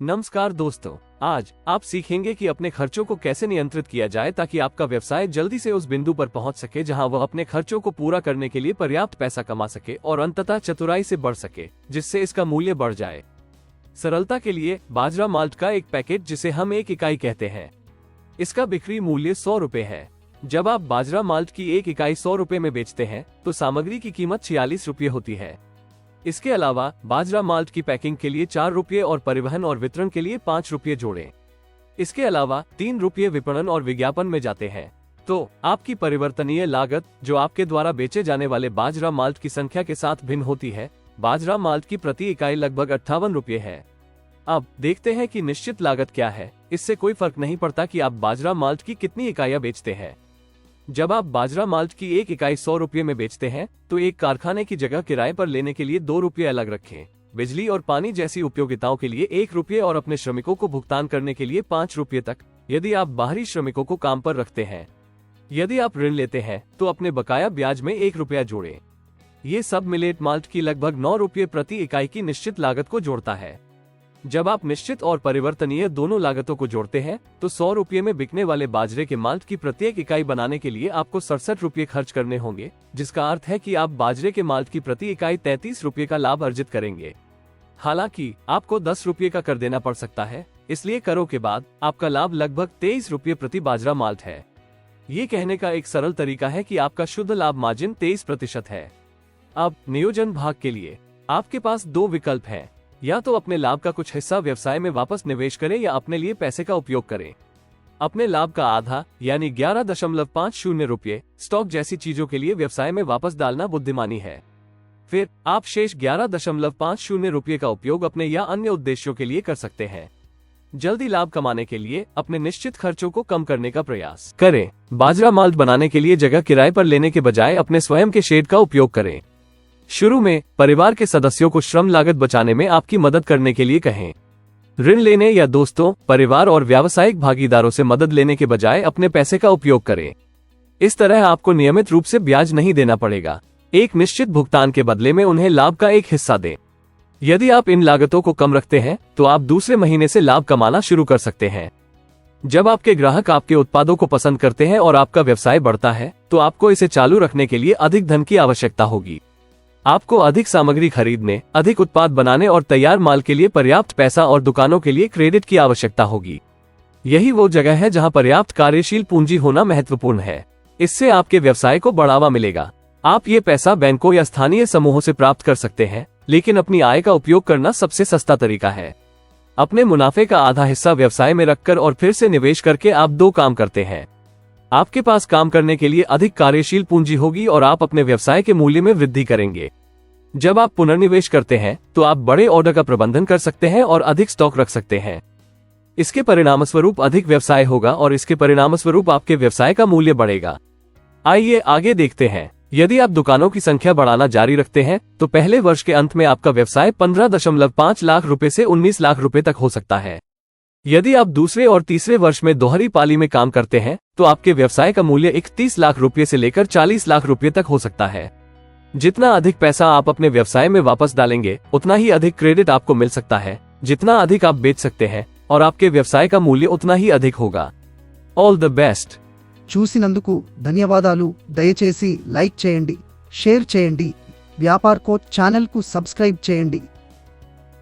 नमस्कार दोस्तों, आज आप सीखेंगे कि अपने खर्चों को कैसे नियंत्रित किया जाए ताकि आपका व्यवसाय जल्दी से उस बिंदु पर पहुंच सके जहां वह अपने खर्चों को पूरा करने के लिए पर्याप्त पैसा कमा सके और अंततः चतुराई से बढ़ सके, जिससे इसका मूल्य बढ़ जाए। सरलता के लिए बाजरा माल्ट का एक पैकेट, जिसे हम 1 इकाई कहते हैं, इसका बिक्री मूल्य 100 रुपए है। जब आप बाजरा माल्ट की 1 इकाई 100 रुपए में बेचते हैं तो सामग्री की कीमत 46 रुपये होती है। इसके अलावा बाजरा माल्ट की पैकिंग के लिए 4 रुपये और परिवहन और वितरण के लिए 5 रुपये जोड़ें। इसके अलावा 3 रुपये विपणन और विज्ञापन में जाते हैं। तो आपकी परिवर्तनीय लागत, जो आपके द्वारा बेचे जाने वाले बाजरा माल्ट की संख्या के साथ भिन्न होती है, बाजरा माल्ट की प्रति इकाई लगभग 58 रुपये है। अब देखते हैं कि निश्चित लागत क्या है। इससे कोई फर्क नहीं पड़ता कि आप बाजरा माल्ट की कितनी इकाइयां बेचते हैं। जब आप बाजरा माल्ट की 1 इकाई 100 रुपये में बेचते हैं तो एक कारखाने की जगह किराए पर लेने के लिए 2 रुपये अलग रखें। बिजली और पानी जैसी उपयोगिताओं के लिए 1 रुपये और अपने श्रमिकों को भुगतान करने के लिए 5 रुपये तक, यदि आप बाहरी श्रमिकों को काम पर रखते हैं। यदि आप ऋण लेते हैं तो अपने बकाया ब्याज में 1 रुपया जोड़ें। ये सब मिलेट माल्ट की लगभग 9 रुपये प्रति इकाई की निश्चित लागत को जोड़ता है। जब आप निश्चित और परिवर्तनीय दोनों लागतों को जोड़ते हैं तो 100 रुपये में बिकने वाले बाजरे के माल्ट की प्रत्येक इकाई बनाने के लिए आपको 67 रुपये खर्च करने होंगे, जिसका अर्थ है कि आप बाजरे के माल्ट की प्रति इकाई 33 रुपये का लाभ अर्जित करेंगे। हालांकि आपको 10 रुपये का कर देना पड़ सकता है, इसलिए करों के बाद आपका लाभ लगभग 23 रुपये प्रति बाजरा माल्ट है। ये कहने का एक सरल तरीका है कि आपका शुद्ध लाभ मार्जिन 23% है। अब नियोजन भाग के लिए आपके पास 2 विकल्प हैं। या तो अपने लाभ का कुछ हिस्सा व्यवसाय में वापस निवेश करें या अपने लिए पैसे का उपयोग करें। अपने लाभ का आधा यानी 11.50 रुपये स्टॉक जैसी चीजों के लिए व्यवसाय में वापस डालना बुद्धिमानी है। फिर आप शेष 11.50 रुपये का उपयोग अपने या अन्य उद्देश्यों के लिए कर सकते हैं। जल्दी लाभ कमाने के लिए अपने निश्चित खर्चों को कम करने का प्रयास करें। बाजरा माल्ट बनाने के लिए जगह किराए पर लेने के बजाय अपने स्वयं के शेड का उपयोग करें। शुरू में परिवार के सदस्यों को श्रम लागत बचाने में आपकी मदद करने के लिए कहें। ऋण लेने या दोस्तों, परिवार और व्यावसायिक भागीदारों से मदद लेने के बजाय अपने पैसे का उपयोग करें। इस तरह आपको नियमित रूप से ब्याज नहीं देना पड़ेगा। एक निश्चित भुगतान के बदले में उन्हें लाभ का एक हिस्सा दें। यदि आप इन लागतों को कम रखते हैं तो आप दूसरे महीने से लाभ कमाना शुरू कर सकते हैं। जब आपके ग्राहक आपके उत्पादों को पसंद करते हैं और आपका व्यवसाय बढ़ता है तो आपको इसे चालू रखने के लिए अधिक धन की आवश्यकता होगी। आपको अधिक सामग्री खरीदने, अधिक उत्पाद बनाने और तैयार माल के लिए पर्याप्त पैसा और दुकानों के लिए क्रेडिट की आवश्यकता होगी। यही वो जगह है जहां पर्याप्त कार्यशील पूंजी होना महत्वपूर्ण है। इससे आपके व्यवसाय को बढ़ावा मिलेगा। आप ये पैसा बैंकों या स्थानीय समूहों से प्राप्त कर सकते हैं, लेकिन अपनी आय का उपयोग करना सबसे सस्ता तरीका है। अपने मुनाफे का आधा हिस्सा व्यवसाय में रखकर और फिर से निवेश करके आप 2 काम करते हैं। आपके पास काम करने के लिए अधिक कार्यशील पूंजी होगी और आप अपने व्यवसाय के मूल्य में वृद्धि करेंगे। जब आप पुनर्निवेश करते हैं तो आप बड़े ऑर्डर का प्रबंधन कर सकते हैं और अधिक स्टॉक रख सकते हैं। इसके परिणामस्वरूप अधिक व्यवसाय होगा और इसके परिणामस्वरूप आपके व्यवसाय का मूल्य बढ़ेगा। आइए आगे देखते हैं। यदि आप दुकानों की संख्या बढ़ाना जारी रखते हैं तो पहले वर्ष के अंत में आपका व्यवसाय 15.5 लाख रुपए से 19 लाख रुपए तक हो सकता है। यदि आप दूसरे और तीसरे वर्ष में दोहरी पाली में काम करते हैं तो आपके व्यवसाय का मूल्य 31 लाख रुपये से लेकर 40 लाख रुपये तक हो सकता है। जितना अधिक पैसा आप अपने व्यवसाय में वापस डालेंगे, उतना ही अधिक क्रेडिट आपको मिल सकता है। जितना अधिक आप बेच सकते हैं और आपके व्यवसाय का मूल्य उतना ही अधिक होगा। All the best. చూసినందుకు ధన్యవాదాలు। దయచేసి లైక్ చేయండి, షేర్ చేయండి, వ్యాపార్ కోచ్ ఛానల్ కు సబ్స్క్రైబ్ చేయండి।